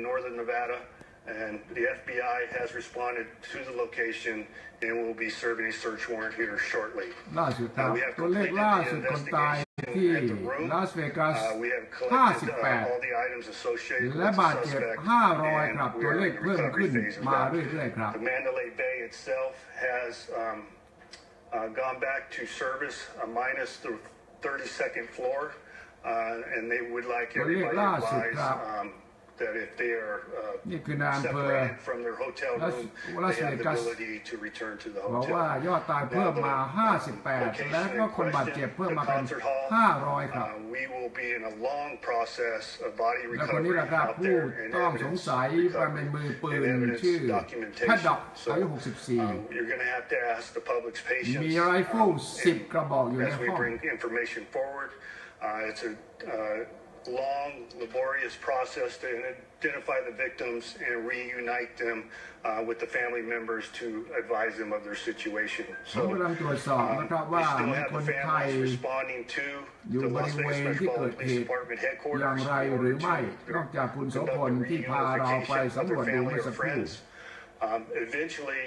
in northern Nevada, and the FBI has responded to the location and will be serving a search warrant here shortly. ล่าสุดครับตัวเลขล่าสุดคนตายที่ลาสเวกัส58และบาดเจ็บ500ครับตัวเลขเพิ่มขึ้นมาเรื่อยๆครับ The Mandalay Bay itself has gone back to service minus the 32nd floor, and they would like everybody to realize that if they are separated from their hotel room, they have the ability to return to the hotel. บอกว่ายอดตายเพิ่มมา58และก็คนบาดเจ็บเพิ่มมาเป็น500ครับ We will be in a long process of body และคนนี้ recovery แหละครับ out ผู้ there and ต้องสง evidence สัยเป็นมือปืน and ชื่อ evidence แพดด็อก documentation. อายุ You're going to have to ask the public's 64 patience มีไรเฟิล10 กระบอกอยู่ใน as ห้ we อง bring information forward. It's a long, laborious process to identify the victims and reunite them with the family members to advise them of their situation. So we still have the families responding to the Las Vegas Metropolitan Police Department headquarters อย่างไรหรือไม่นอกจากคุณโสพลที่พาเราไปสำรวจดูเมื่อสักครู่ Eventually,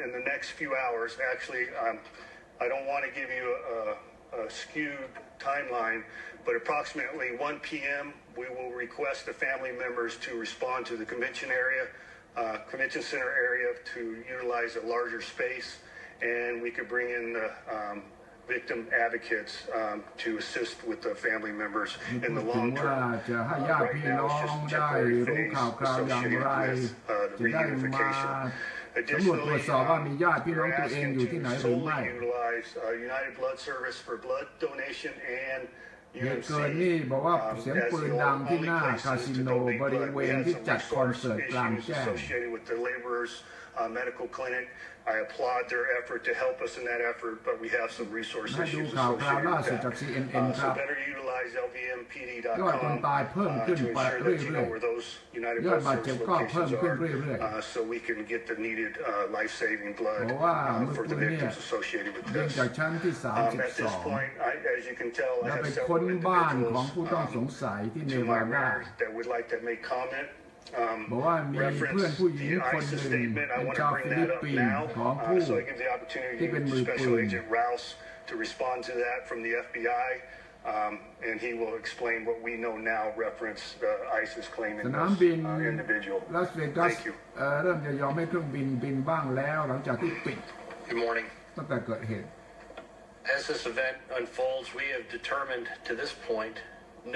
in the next few hours, actually, I don't want to give you a skewed timeline, but approximately 1 p.m. we will request the family members to respond to the convention center area to utilize a larger space, and we could bring in the victim advocates to assist with the family members in the long term. Right now, it's just a temporary phase associated with the reunification. Additionally, we're asking to solely utilize United Blood Service for blood donation and UMC บอกว่าเสียงปืนดังที่หน้าคาสิโนบริเวณที่จัดคอนเสิร์ตกลางแจ้ง medical clinic. I applaud their effort to help us in that effort, but we have some resource issues associated with that. So better utilize lvmpd.com to ensure that you know where those United Blood Service locations are, so we can get the needed life-saving blood for the victims associated with this. At this point, as you can tell, I have several individuals to my rear that would like to make comment. บอกว่ามีเพื่อนผู้หญิงคนหนึ่งเป็นชาวฟิลิปปินส์ของผู้ที่เป็นมือปืน to respond to that from the FBI, and he will explain what we know now reference ISIS claim in this individual. ลาสเวกัสเริ่มจะยอมให้เครื่องบินบินบ้างแล้วหลังจากที่ปิด Good morning. ตั้งแต่เกิดเหตุ As this event unfolds, we have determined to this point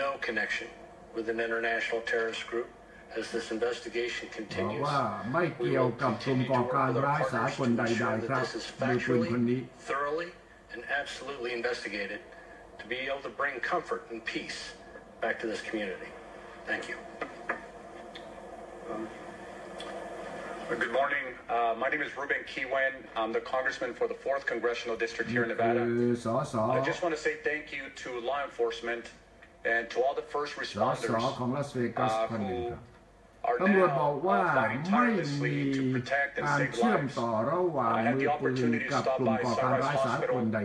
no connection with an international terrorist group.As this investigation continues, ว่าไม่เกี่ยวกับกลุ่มก่อการร้ายสากลใดๆครับมือปืนคนนี้ thoroughly and absolutely investigated to be able to bring comfort and peace back to this community. Thank you. Good morning. My name is Ruben Kiwen. I'm the congressman for the 4th Congressional District here in Nevada. I just want to say thank you to law enforcement and to all the first responders whoตำรวจบอกว่าไม่มีการเชื่อมต่อระหว่างมือปืนกับกลุ่มก่อการร้ายสากลใดๆ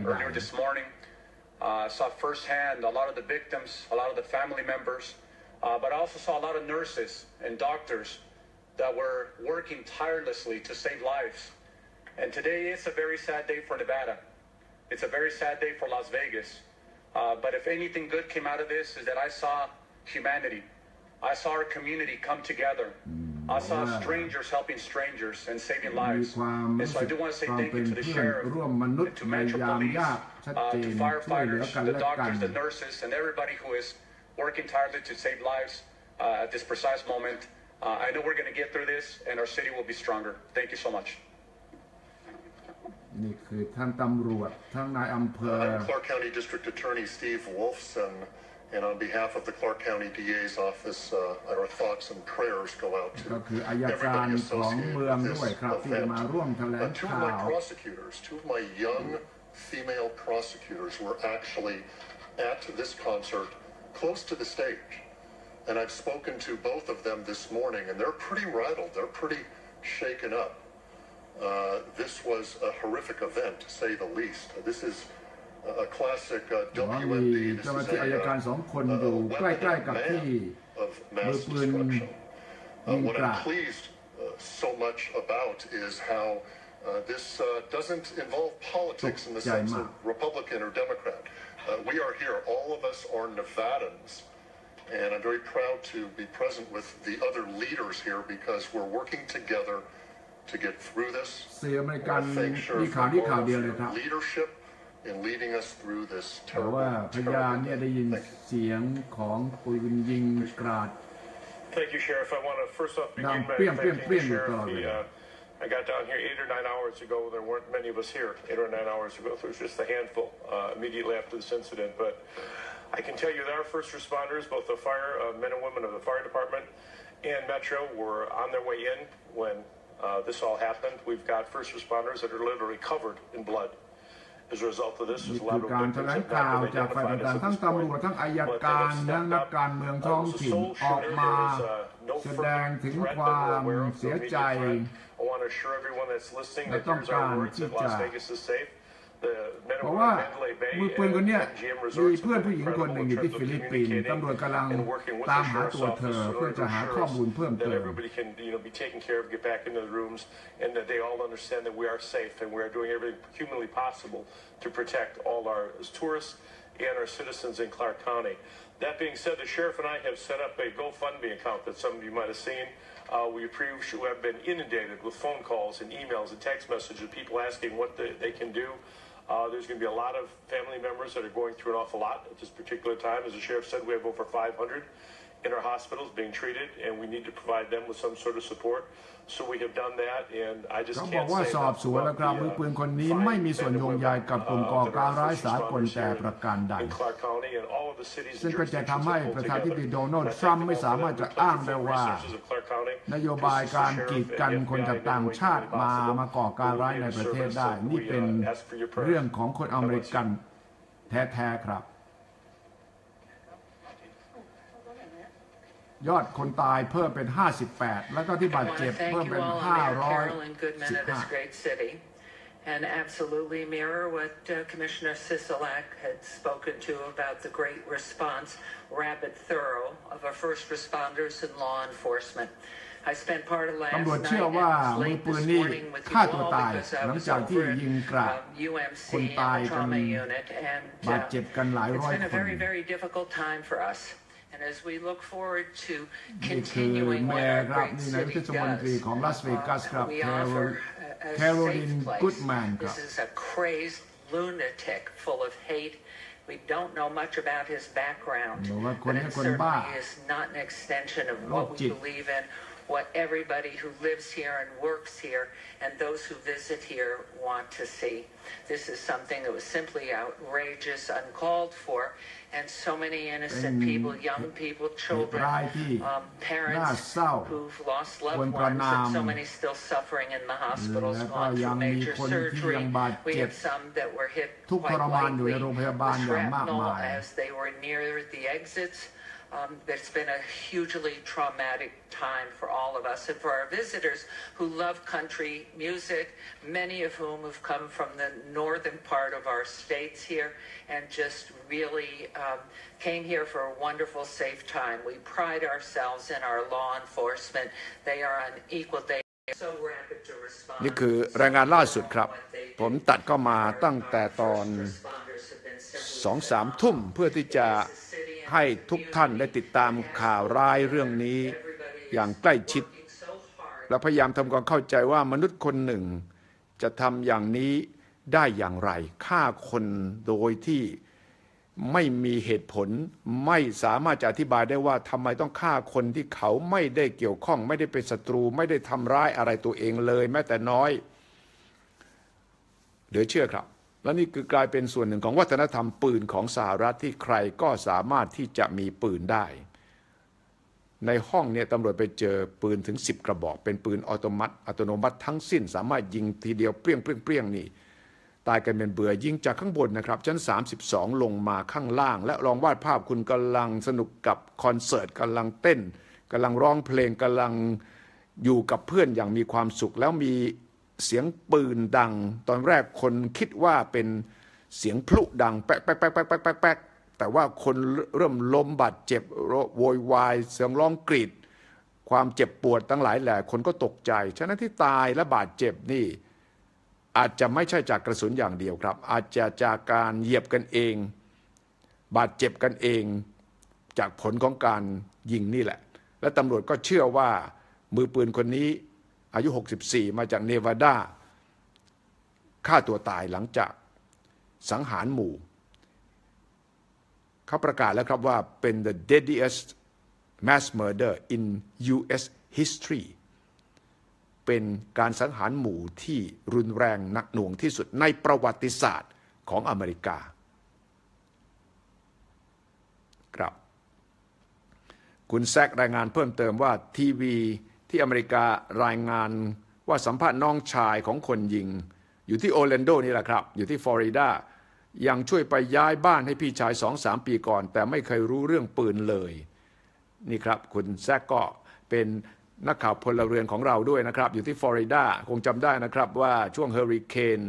saw firsthand a lot of the victims, a lot of the family members, but I also saw a lot of nurses and doctors that were working tirelessly to save lives. And today is a very sad day for Nevada. It's a very sad day for Las Vegas. But if anything good came out of this is that I saw humanity.I saw our community come together. I saw strangers helping strangers and saving lives. And so I do want to say thank you to the sheriff, and to Metro Police, to firefighters, the doctors, the nurses, and everybody who is working tirelessly to save lives at this precise moment. I know we're going to get through this, and our city will be stronger. Thank you so much. นี่คือท่านตำรวจทั้งนายอำเภอ Clark County District Attorney Steve Wolfson.And on behalf of the Clark County DA's office, our thoughts and prayers go out to everybody associated with this event. Two of my prosecutors, two of my young female prosecutors were actually at this concert close to the stage. And I've spoken to both of them this morning, and they're pretty rattled. They're pretty shaken up. This was a horrific event, to say the least. This is...a classic WMD. This is a weapon of mass destruction. What I'm pleased so much about is how this doesn't involve politics in the sense of Republican or Democrat. We are here. All of us are Nevadans, and I'm very proud to be present with the other leaders here because we're working together to get through this. Thank Sheriff for your leadership in leading us through this terrible day. Thank you, Sheriff. I want to first off begin by thanking the Sheriff. I got down here 8 or 9 hours ago. There weren't many of us here 8 or 9 hours ago. There was just a handful immediately after this incident. But I can tell you that our first responders, both the fire men and women of the fire department and Metro, were on their way in when this all happened. We've got first responders that are literally covered in blood. As a result of this, there's a lot of victims that have not been identified at this point. But they have stepped up. It was a sole shooter. There is no further threat that we're aware of, no immediate threat. I want to assure everyone that's listening that here's our words that Las Vegas is safe. เพราะว่ามือปืนคนนี้มีเพื่อนผู้หญิงคนหนึ่งอยู่ที่ฟิลิปปินส์ตำรวจกำลังตามหาตัวเธอเพื่อจะหาข้อมูลเพิ่มเติม and that they all understand that we are safe and we are doing everything humanly possible to protect all our tourists and our citizens in Clark County. That being said, the sheriff and I have set up a GoFundMe account that some of you might have seen. We have been inundated with phone calls and emails and text messages of people asking what they can do. There's going to be a lot of family members that are going through an awful lot at this particular time. As the sheriff said, we have over 500 in our hospitals being treated, and we need to provide them with some sort of support. So we have done that, and I just can't say เขาบอกว่าสอบสวนแล้วครับมือปืนคนนี้ไม่มีส่วนโยงใยกับกลุ่มก่อการร้ายสากลแต่ประการใดซึ่งก็จะทำให้ประธานาธิบดีโดนัลด์ทรัมป์ไม่สามารถจะอ้างได้ว่านโยบายการกีดกันคนจากต่างชาติมาก่อการร้ายในประเทศได้นี่เป็นเรื่องของคนอเมริกันแท้ๆครับยอดคนตายเพิ่มเป็น58แล้วก็ที่บาดเจ็บเพิ่มเป็น515 and absolutely mirror what Commissioner Sisolak had spoken to about the great response, rapid, thorough of our first responders and law enforcement. I spent part of last night and late this morning with you all because I was over at UMC and the trauma unit, and it's been a very, very difficult time for us. And as we look forward to continuing what our great city does, we offer a safe place. This is a crazed lunatic full of hate. We don't know much about his background, but it certainly is not an extension of what we believe in, what everybody who lives here and works here and those who visit here want to see. This is something that was simply outrageous, uncalled for, and so many innocent people, young people, children, parents who've lost loved ones, and so many still suffering in the hospitals, gone through major surgery. We have some that were hit quite lightly with shrapnel as they were near the exits. It's been a hugely traumatic time for all of us and for our visitors who love country music, many of whom have come from the northern part of our states here and just really came here for a wonderful, safe time. We pride ourselves in our law enforcement. They are on equal day. So rapid to respond. นี่คือรายงานล่าสุดครับผมตัดเข้ามาตั้งแต่ตอน 2-3 ทุ่มเพื่อที่จะให้ทุกท่านได้ติดตามข่าวร้ายเรื่องนี้อย่างใกล้ชิดและพยายามทำความเข้าใจว่ามนุษย์คนหนึ่งจะทำอย่างนี้ได้อย่างไรฆ่าคนโดยที่ไม่มีเหตุผลไม่สามารถจะอธิบายได้ว่าทำไมต้องฆ่าคนที่เขาไม่ได้เกี่ยวข้องไม่ได้เป็นศัตรูไม่ได้ทำร้ายอะไรตัวเองเลยแม้แต่น้อยเหลือเชื่อครับและนี่คือกลายเป็นส่วนหนึ่งของวัฒนธรรมปืนของสหรัฐที่ใครก็สามารถที่จะมีปืนได้ในห้องเนี่ยตำรวจไปเจอปืนถึง10 กระบอกเป็นปืนอัตโนมัติทั้งสิ้นสามารถยิงทีเดียวเปรี้ยงนี่ตายกันเป็นเบื่อยิงจากข้างบนนะครับชั้น32ลงมาข้างล่างและลองวาดภาพคุณกำลังสนุกกับคอนเสิร์ตกำลังเต้นกำลังร้องเพลงกำลังอยู่กับเพื่อนอย่างมีความสุขแล้วมีเสียงปืนดังตอนแรกคนคิดว่าเป็นเสียงพลุดังแป๊กๆๆๆๆแต่ว่าคนเริ่มล้มบาดเจ็บโวยวายเสียงร้องกรีด ความเจ็บปวดทั้งหลายแหล่คนก็ตกใจฉะนั้นที่ตายและบาดเจ็บนี่อาจจะไม่ใช่จากกระสุนอย่างเดียวครับอาจจะจากการเหยียบกันเองบาดเจ็บกันเองจากผลของการยิงนี่แหละและตำรวจก็เชื่อว่ามือปืนคนนี้อายุ64มาจากเนวาดาฆ่าตัวตายหลังจากสังหารหมู่เขาประกาศแล้วครับว่าเป็น the deadliest mass murder in U.S. history เป็นการสังหารหมู่ที่รุนแรงหนักหน่วงที่สุดในประวัติศาสตร์ของอเมริกาครับคุณแซกรายงานเพิ่มเติมว่าทีวีที่อเมริการายงานว่าสัมภาษณ์น้องชายของคนยิงอยู่ที่โอร์แลนโดนี่แหละครับอยู่ที่ฟลอริดายังช่วยไปย้ายบ้านให้พี่ชาย 2-3 ปีก่อนแต่ไม่เคยรู้เรื่องปืนเลยนี่ครับคุณแซกก็เป็นนักข่าวพลเรือนของเราด้วยนะครับอยู่ที่ฟลอริดาคงจำได้นะครับว่าช่วงเฮอริเคน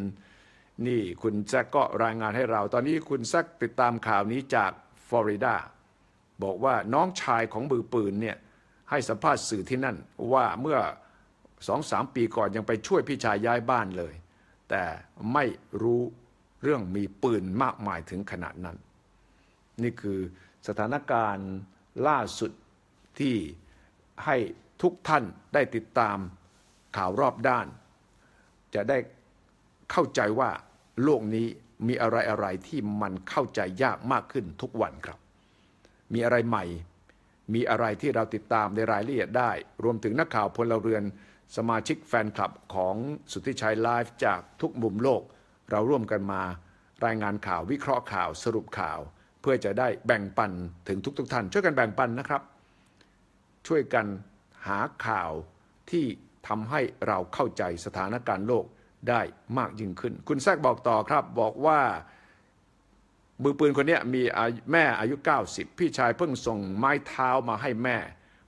นี่คุณแซกก็รายงานให้เราตอนนี้คุณแซกติดตามข่าวนี้จากฟลอริดาบอกว่าน้องชายของมือปืนเนี่ยให้สัมภาษณ์สื่อที่นั่นว่าเมื่อ 2-3 ปีก่อนยังไปช่วยพี่ชายย้ายบ้านเลยแต่ไม่รู้เรื่องมีปืนมากมายถึงขนาดนั้นนี่คือสถานการณ์ล่าสุดที่ให้ทุกท่านได้ติดตามข่าวรอบด้านจะได้เข้าใจว่าโลกนี้มีอะไรที่มันเข้าใจยากมากขึ้นทุกวันครับมีอะไรใหม่มีอะไรที่เราติดตามในรายละเอียดได้รวมถึงนักข่าวพลเรือนสมาชิกแฟนคลับของสุทธิชัยไลฟ์จากทุกมุมโลกเราร่วมกันมารายงานข่าววิเคราะห์ข่าวสรุปข่าวเพื่อจะได้แบ่งปันถึงทุกท่านช่วยกันแบ่งปันนะครับช่วยกันหาข่าวที่ทำให้เราเข้าใจสถานการณ์โลกได้มากยิ่งขึ้นคุณแซกบอกต่อครับบอกว่ามือปืนคนนี้มีแม่อายุ90พี่ชายเพิ่งส่งไม้เท้ามาให้แม่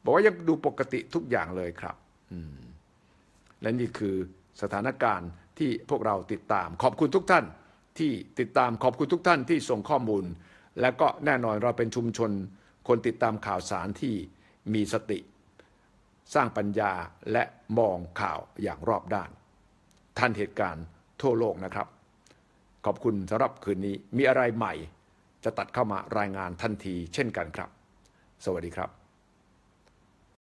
บอกว่ายังดูปกติทุกอย่างเลยครับและนี่คือสถานการณ์ที่พวกเราติดตามขอบคุณทุกท่านที่ติดตามขอบคุณทุกท่านที่ส่งข้อมูลและก็แน่นอนเราเป็นชุมชนคนติดตามข่าวสารที่มีสติสร้างปัญญาและมองข่าวอย่างรอบด้านทันเหตุการณ์ทั่วโลกนะครับขอบคุณสำหรับคืนนี้มีอะไรใหม่จะตัดเข้ามารายงานทันทีเช่นกันครับสวัสดีครับ